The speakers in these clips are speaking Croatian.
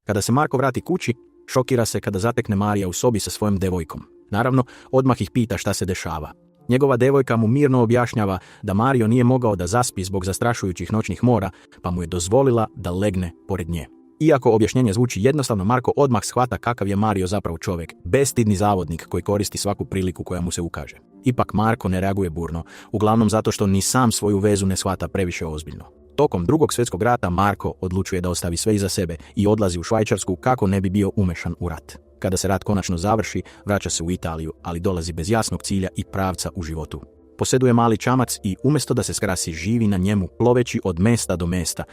Kada se Marko vrati kući, šokira se kada zatekne Marija u sobi sa svojom devojkom. Naravno, odmah ih pita šta se dešava. Njegova devojka mu mirno objašnjava da Mario nije mogao da zaspi zbog zastrašujućih noćnih mora, pa mu je dozvolila da legne pored nje. Iako objašnjenje zvuči jednostavno, Marko odmah shvata kakav je Mario zapravo čovjek, bestidni zavodnik koji koristi svaku priliku koja mu se ukaže. Ipak Marko ne reaguje burno, uglavnom zato što ni sam svoju vezu ne shvata previše ozbiljno. Tokom Drugog svjetskog rata Marko odlučuje da ostavi sve iza sebe i odlazi u Švajcarsku kako ne bi bio umešan u rat. Kada se rat konačno završi, vraća se u Italiju, ali dolazi bez jasnog cilja i pravca u životu. Posjeduje mali čamac i umjesto da se skrasi, živi na njemu ploveći od mesta do mesta,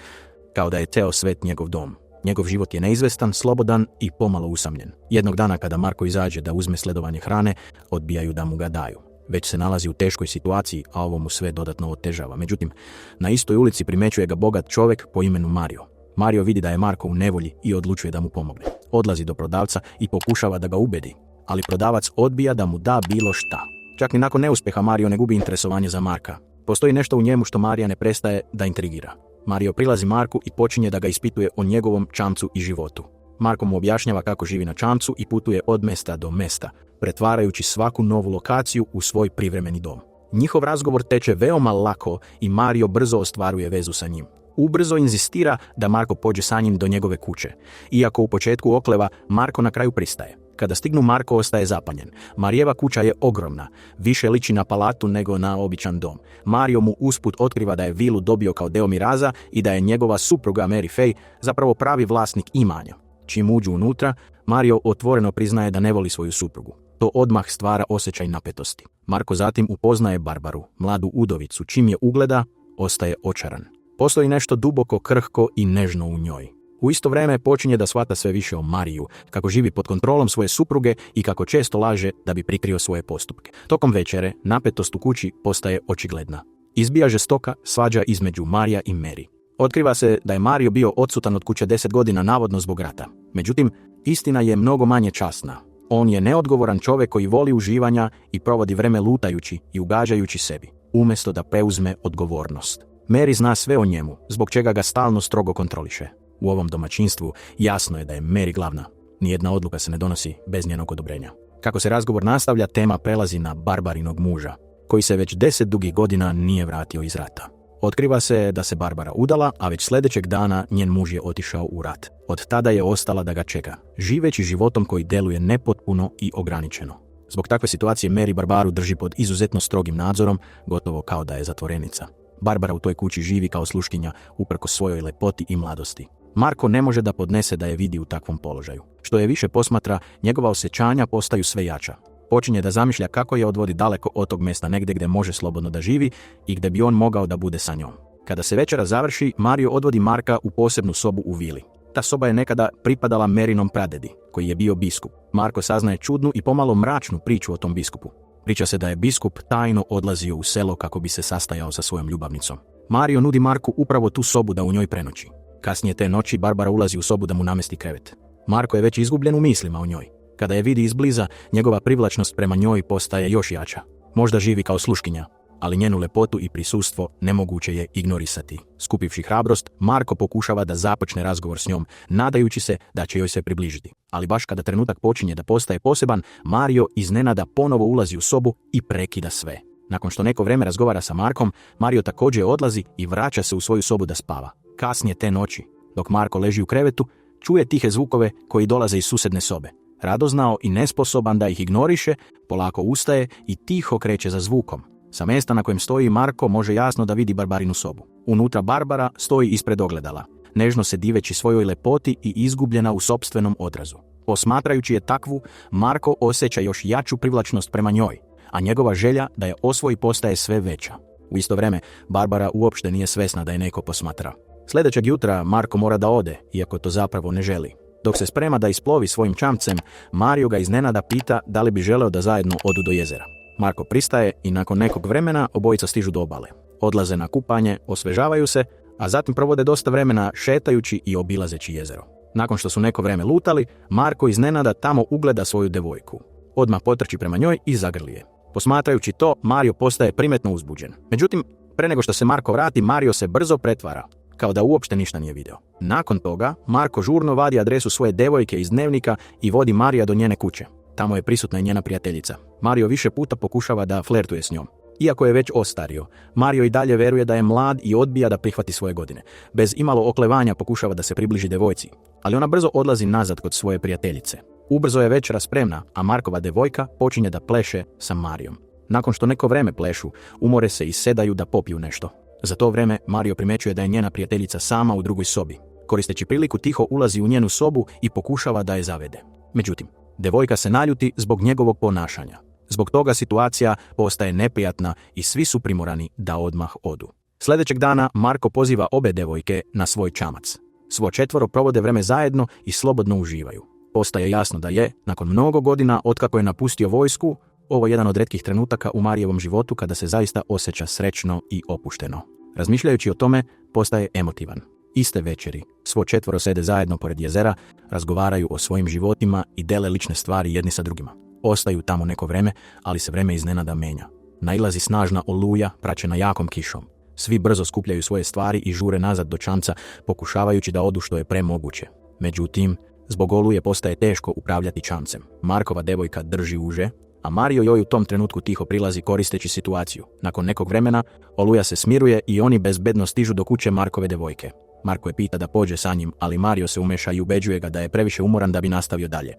kao da je ceo svet njegov dom. Njegov život je neizvestan, slobodan i pomalo usamljen. Jednog dana kada Marko izađe da uzme sledovanje hrane, odbijaju da mu ga daju. Već se nalazi u teškoj situaciji, a ovo mu sve dodatno otežava. Međutim, na istoj ulici primećuje ga bogat čovjek po imenu Mario. Mario vidi da je Marko u nevolji i odlučuje da mu pomogne. Odlazi do prodavca i pokušava da ga ubedi, ali prodavac odbija da mu da bilo šta. Čak ni nakon neuspjeha Mario ne gubi interesovanje za Marka. Postoji nešto u njemu što Marija ne prestaje da intrigira. Mario prilazi Marku i počinje da ga ispituje o njegovom čamcu i životu. Marko mu objašnjava kako živi na čamcu i putuje od mesta do mesta, pretvarajući svaku novu lokaciju u svoj privremeni dom. Njihov razgovor teče veoma lako i Mario brzo ostvaruje vezu sa njim. Ubrzo inzistira da Marko pođe sa njim do njegove kuće. Iako u početku okleva, Marko na kraju pristaje. Kada stignu, Marko ostaje zapanjen. Marijeva kuća je ogromna, više liči na palatu nego na običan dom. Mario mu usput otkriva da je vilu dobio kao deo miraza i da je njegova supruga Mary Faye zapravo pravi vlasnik imanja. Čim uđu unutra, Mario otvoreno priznaje da ne voli svoju suprugu. To odmah stvara osjećaj napetosti. Marko zatim upoznaje Barbaru, mladu udovicu, čim je ugleda, ostaje očaran. Postoji nešto duboko krhko i nežno u njoj. U isto vrijeme počinje da shvata sve više o Mariju, kako živi pod kontrolom svoje supruge i kako često laže da bi prikrio svoje postupke. Tokom večere napetost u kući postaje očigledna. Izbija žestoka svađa između Marija i Mary. Otkriva se da je Mario bio odsutan od kuće 10 godina navodno zbog rata. Međutim, istina je mnogo manje časna. On je neodgovoran čovjek koji voli uživanja i provodi vreme lutajući i ugađajući sebi, umjesto da preuzme odgovornost. Mary zna sve o njemu, zbog čega ga stalno strogo kontroliše. U ovom domaćinstvu jasno je da je Mary glavna. Nijedna odluka se ne donosi bez njenog odobrenja. Kako se razgovor nastavlja, tema prelazi na Barbarinog muža, koji se već 10 dugih godina nije vratio iz rata. Otkriva se da se Barbara udala, a već sljedećeg dana njen muž je otišao u rat. Od tada je ostala da ga čeka, živeći životom koji deluje nepotpuno i ograničeno. Zbog takve situacije Mary Barbaru drži pod izuzetno strogim nadzorom, gotovo kao da je zatvorenica. Barbara u toj kući živi kao sluškinja uprkos svojoj lepoti i mladosti. Marko ne može da podnese da je vidi u takvom položaju. Što je više posmatra, njegova osjećanja postaju sve jača. Počinje da zamišlja kako je odvodi daleko od tog mjesta, negdje gdje može slobodno da živi i gdje bi on mogao da bude sa njom. Kada se večera završi, Mario odvodi Marka u posebnu sobu u vili. Ta soba je nekada pripadala Merinom pradedi, koji je bio biskup. Marko saznaje čudnu i pomalo mračnu priču o tom biskupu. Priča se da je biskup tajno odlazio u selo kako bi se sastajao sa svojom ljubavnicom. Mario nudi Marku upravo tu sobu da u njoj prenoći. Kasnije te noći Barbara ulazi u sobu da mu namesti krevet. Marko je već izgubljen u mislima o njoj. Kada je vidi izbliza, njegova privlačnost prema njoj postaje još jača. Možda živi kao sluškinja, ali njenu lepotu i prisustvo nemoguće je ignorisati. Skupivši hrabrost, Marko pokušava da započne razgovor s njom, nadajući se da će joj se približiti. Ali baš kada trenutak počinje da postaje poseban, Mario iznenada ponovo ulazi u sobu i prekida sve. Nakon što neko vrijeme razgovara sa Markom, Mario također odlazi i vraća se u svoju sobu da spava. Kasnije te noći, dok Marko leži u krevetu, čuje tihe zvukove koji dolaze iz susjedne sobe. Radoznao i nesposoban da ih ignoriše, polako ustaje i tiho kreće za zvukom. Sa mjesta na kojem stoji Marko može jasno da vidi Barbarinu sobu. Unutra Barbara stoji ispred ogledala, nežno se diveći svojoj lepoti i izgubljena u sopstvenom odrazu. Posmatrajući je takvu, Marko osjeća još jaču privlačnost prema njoj, a njegova želja da je osvoji postaje sve veća. U isto vrijeme, Barbara uopšte nije svesna da je neko posmatra. Sljedećeg jutra Marko mora da ode, iako to zapravo ne želi. Dok se sprema da isplovi svojim čamcem, Mario ga iznenada pita da li bi želeo da zajedno odu do jezera. Marko pristaje i nakon nekog vremena obojica stižu do obale. Odlaze na kupanje, osvežavaju se, a zatim provode dosta vremena šetajući i obilazeći jezero. Nakon što su neko vrijeme lutali, Marko iznenada tamo ugleda svoju devojku. Odmah potrči prema njoj i zagrli je. Posmatrajući to, Mario postaje primetno uzbuđen. Međutim, pre nego što se Marko vrati, Mario se brzo pretvara. kao da uopšte ništa nije vidio. Nakon toga, Marko žurno vadi adresu svoje devojke iz dnevnika i vodi Marija do njene kuće. Tamo je prisutna i njena prijateljica. Mario više puta pokušava da flertuje s njom. Iako je već ostario, Mario i dalje veruje da je mlad i odbija da prihvati svoje godine. Bez imalo oklevanja pokušava da se približi devojci, ali ona brzo odlazi nazad kod svoje prijateljice. Ubrzo je večera spremna, a Markova devojka počinje da pleše sa Marijom. Nakon što neko vreme plešu, umore se i sedaju da popiju nešto. Za to vreme Mario primećuje da je njena prijateljica sama u drugoj sobi. Koristeći priliku tiho ulazi u njenu sobu i pokušava da je zavede. Međutim, devojka se naljuti zbog njegovog ponašanja. Zbog toga situacija postaje neprijatna i svi su primorani da odmah odu. Sljedećeg dana Marko poziva obe devojke na svoj čamac. Svo četvoro provode vreme zajedno i slobodno uživaju. Postaje jasno da je, nakon mnogo godina otkako je napustio vojsku, ovo jedan od retkih trenutaka u Marijevom životu kada se zaista osjeća srećno i opušteno. Razmišljajući o tome, postaje emotivan. Iste večeri, svo četvoro sede zajedno pored jezera, razgovaraju o svojim životima i dele lične stvari jedni sa drugima. Ostaju tamo neko vreme, ali se vreme iznenada menja. Nailazi snažna oluja praćena jakom kišom. Svi brzo skupljaju svoje stvari i žure nazad do čamca, pokušavajući da odu što je premoguće. Međutim, zbog oluje postaje teško upravljati čamcem. Markova devojka drži uže, a Mario joj u tom trenutku tiho prilazi koristeći situaciju. Nakon nekog vremena, oluja se smiruje i oni bezbedno stižu do kuće Markove devojke. Marko je pita da pođe sa njim, ali Mario se umeša i ubeđuje ga da je previše umoran da bi nastavio dalje.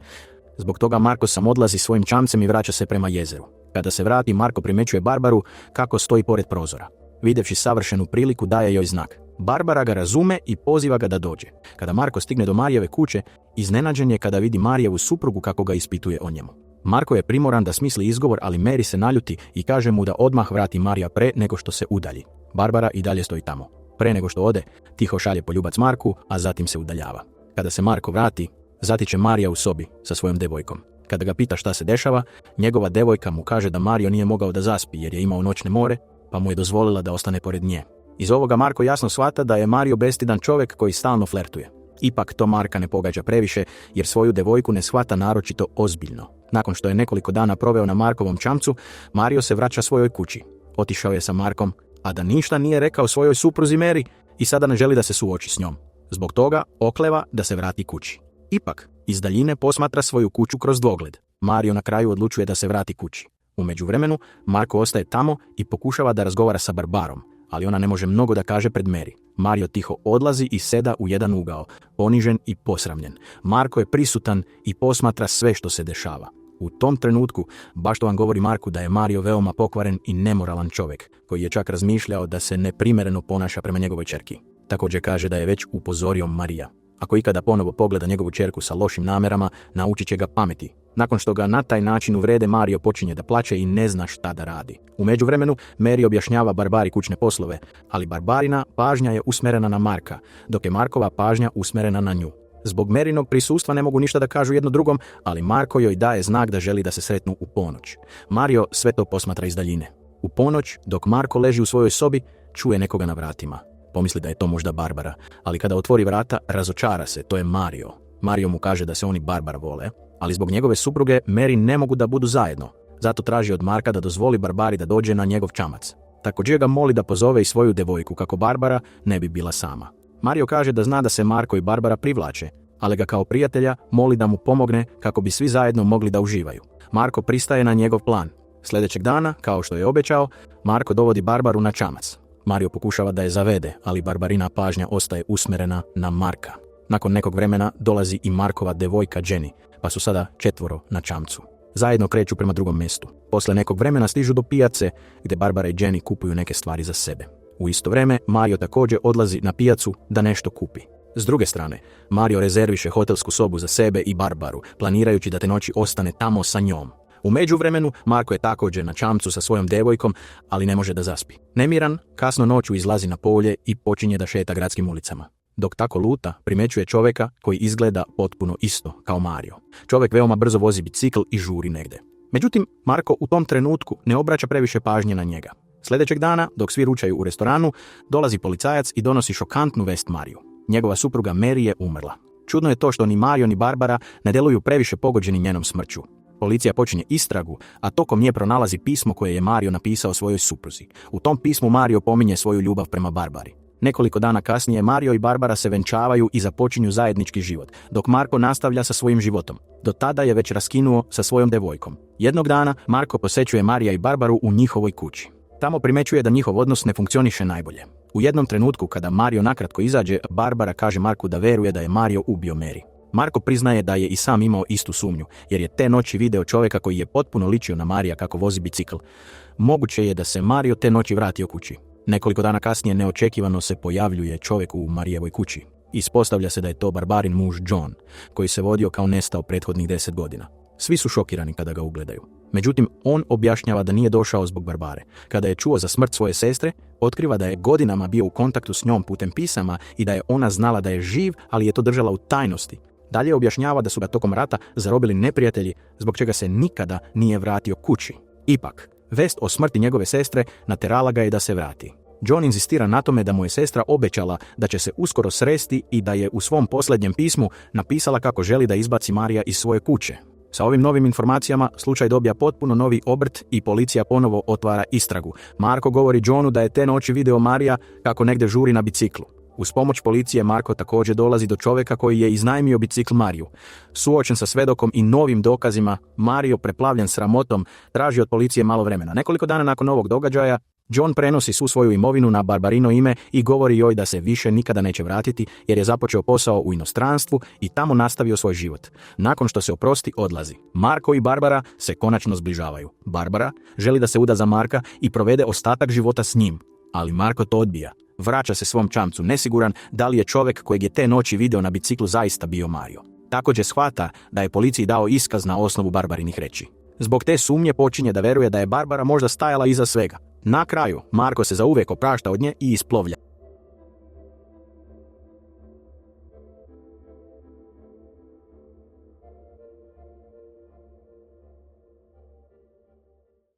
Zbog toga Marko sam odlazi svojim čamcem i vraća se prema jezeru. Kada se vrati, Marko primećuje Barbaru kako stoji pored prozora. Videvši savršenu priliku, daje joj znak. Barbara ga razume i poziva ga da dođe. Kada Marko stigne do Marijeve kuće, iznenađen je kada vidi Marijevu suprugu kako ga ispituje o njemu. Marko je primoran da smisli izgovor, ali Mary se naljuti i kaže mu da odmah vrati Marija pre nego što se udalji. Barbara i dalje stoji tamo. Pre nego što ode, tiho šalje poljubac Marku, a zatim se udaljava. Kada se Marko vrati, zatiče Marija u sobi sa svojom devojkom. Kada ga pita šta se dešava, njegova devojka mu kaže da Mario nije mogao da zaspi jer je imao noćne more, pa mu je dozvolila da ostane pored nje. Iz ovoga Marko jasno shvata da je Mario bestidan čovjek koji stalno flertuje. Ipak to Marka ne pogađa previše jer svoju devojku ne shvata naročito ozbiljno. Nakon što je nekoliko dana proveo na Markovom čamcu, Mario se vraća svojoj kući. Otišao je sa Markom, a da ništa nije rekao svojoj supruzi Mary i sada ne želi da se suoči s njom. Zbog toga okleva da se vrati kući. Ipak, iz daljine posmatra svoju kuću kroz dvogled. Mario na kraju odlučuje da se vrati kući. U međuvremenu, Marko ostaje tamo i pokušava da razgovara sa Barbarom, ali ona ne može mnogo da kaže pred Mary. Mario tiho odlazi i seda u jedan ugao, ponižen i posramljen. Marko je prisutan i posmatra sve što se dešava. U tom trenutku, baš to vam govori Marku da je Mario veoma pokvaren i nemoralan čovjek, koji je čak razmišljao da se neprimjereno ponaša prema njegovoj ćerki. Također kaže da je već upozorio Marija. Ako ikada ponovo pogleda njegovu ćerku sa lošim namerama, naučit će ga pameti. Nakon što ga na taj način uvrede, Mario počinje da plače i ne zna šta da radi. U međuvremenu, Mary objašnjava Barbari kućne poslove, ali Barbarina pažnja je usmjerena na Marka, dok je Markova pažnja usmjerena na nju. Zbog Marynog prisustva ne mogu ništa da kažu jedno drugom, ali Marko joj daje znak da želi da se sretnu u ponoć. Mario sve to posmatra iz daljine. U ponoć, dok Marko leži u svojoj sobi, čuje nekoga na vratima. Pomisli da je to možda Barbara, ali kada otvori vrata, razočara se, to je Mario. Mario mu kaže da se oni Barbara vole, ali zbog njegove supruge Mary ne mogu da budu zajedno. Zato traži od Marka da dozvoli Barbari da dođe na njegov čamac. Također ga moli da pozove i svoju devojku kako Barbara ne bi bila sama. Mario kaže da zna da se Marko i Barbara privlače, ali ga kao prijatelja moli da mu pomogne kako bi svi zajedno mogli da uživaju. Marko pristaje na njegov plan. Sljedećeg dana, kao što je obećao, Marko dovodi Barbaru na čamac. Mario pokušava da je zavede, ali Barbarina pažnja ostaje usmjerena na Marka. Nakon nekog vremena dolazi i Markova devojka Jenny, pa su sada četvoro na čamcu. Zajedno kreću prema drugom mjestu. Posle nekog vremena stižu do pijace gdje Barbara i Jenny kupuju neke stvari za sebe. U isto vrijeme Mario također odlazi na pijacu da nešto kupi. S druge strane, Mario rezerviše hotelsku sobu za sebe i Barbaru, planirajući da te noći ostane tamo sa njom. U međuvremenu, Marko je također na čamcu sa svojom devojkom, ali ne može da zaspi. Nemiran, kasno noću izlazi na polje i počinje da šeta gradskim ulicama. Dok tako luta, primećuje čovjeka koji izgleda potpuno isto kao Mario. Čovjek veoma brzo vozi bicikl i žuri negde. Međutim, Marko u tom trenutku ne obraća previše pažnje na njega. Sljedećeg dana, dok svi ručaju u restoranu, dolazi policajac i donosi šokantnu vest Mariju. Njegova supruga Mary je umrla. Čudno je to što ni Mario ni Barbara ne deluju previše pogođeni njenom smrću. Policija počinje istragu, a tokom nje pronalazi pismo koje je Mario napisao svojoj supruzi. U tom pismu Mario pominje svoju ljubav prema Barbari. Nekoliko dana kasnije Mario i Barbara se venčavaju i započinju zajednički život, dok Marko nastavlja sa svojim životom. Do tada je već raskinuo sa svojom devojkom. Jednog dana Marko posećuje Marija i Barbaru u njihovoj kući. Tamo primećuje da njihov odnos ne funkcioniše najbolje. U jednom trenutku kada Mario nakratko izađe, Barbara kaže Marku da veruje da je Mario ubio Mary. Marko priznaje da je i sam imao istu sumnju, jer je te noći video čovjeka koji je potpuno ličio na Marija kako vozi bicikl. Moguće je da se Mario te noći vratio kući. Nekoliko dana kasnije neočekivano se pojavljuje čovjek u Marijevoj kući. Ispostavlja se da je to Barbarin muž John, koji se vodio kao nestao prethodnih 10 godina. Svi su šokirani kada ga ugledaju. Međutim, on objašnjava da nije došao zbog Barbare. Kada je čuo za smrt svoje sestre, otkriva da je godinama bio u kontaktu s njom putem pisama i da je ona znala da je živ, ali je to držala u tajnosti. Dalje objašnjava da su ga tokom rata zarobili neprijatelji, zbog čega se nikada nije vratio kući. Ipak, vest o smrti njegove sestre naterala ga je da se vrati. John inzistira na tome da mu je sestra obećala da će se uskoro sresti i da je u svom posljednjem pismu napisala kako želi da izbaci Marija iz svoje kuće. Sa ovim novim informacijama slučaj dobija potpuno novi obrt i policija ponovo otvara istragu. Marko govori Johnu da je te noći video Marija kako negdje žuri na biciklu. Uz pomoć policije Marko također dolazi do čovjeka koji je iznajmio bicikl Mariju. Suočen sa svedokom i novim dokazima, Mario, preplavljen sramotom, traži od policije malo vremena. Nekoliko dana nakon ovog događaja, John prenosi svu svoju imovinu na Barbarino ime i govori joj da se više nikada neće vratiti jer je započeo posao u inostranstvu i tamo nastavio svoj život. Nakon što se oprosti, odlazi. Marko i Barbara se konačno zbližavaju. Barbara želi da se uda za Marka i provede ostatak života s njim, ali Marko to odbija. Vraća se svom čamcu, nesiguran da li je čovjek kojeg je te noći video na biciklu zaista bio Mario. Također shvata da je policiji dao iskaz na osnovu Barbarinih reči. Zbog te sumnje počinje da veruje da je Barbara možda stajala iza svega. Na kraju, Marko se zauvijek oprašta od nje i isplovlja.